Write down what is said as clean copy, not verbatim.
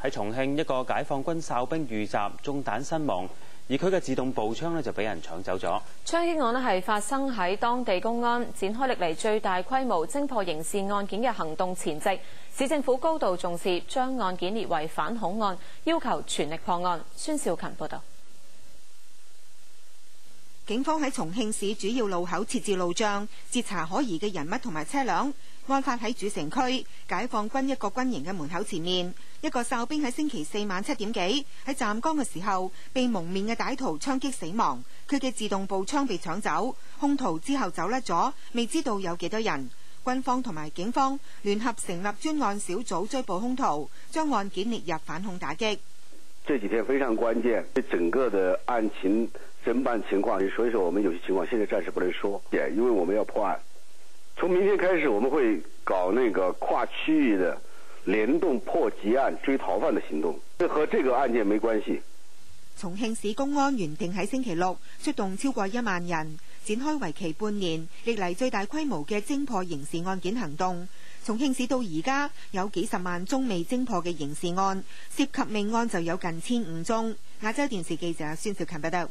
喺重慶，一個解放軍哨兵遇襲中彈身亡，而佢嘅自動步槍呢就俾人搶走咗。槍擊案呢係發生喺當地公安展開歷嚟最大規模偵破刑事案件嘅行動前夕，市政府高度重視，將案件列為反恐案，要求全力破案。孫少勤報道。警方喺重慶市主要路口設置路障，截查可疑嘅人物同埋車輛。案發喺主城區解放軍一個軍營嘅門口前面，一個哨兵喺星期四晚7點幾喺站崗嘅時候，被蒙面嘅歹徒槍擊死亡。佢嘅自動步槍被搶走，兇徒之後走甩咗，未知道有幾多人。軍方同埋警方聯合成立專案小組追捕兇徒，將案件列入反恐打擊。這幾天非常關鍵，整個的案情偵辦情況，所以說我們有些情況現在暫時不能說，因為我們要破案。從明天開始，我們會搞那個跨區域的聯動破劫案、追逃犯的行動，這和這個案件沒關係。重慶市公安原定喺星期六出動超過1萬人，展開為期半年、歷嚟最大規模嘅偵破刑事案件行動。重慶市到而家有幾十萬宗未偵破嘅刑事案，涉及命案就有近15宗。亞洲電視記者孫少勤報道。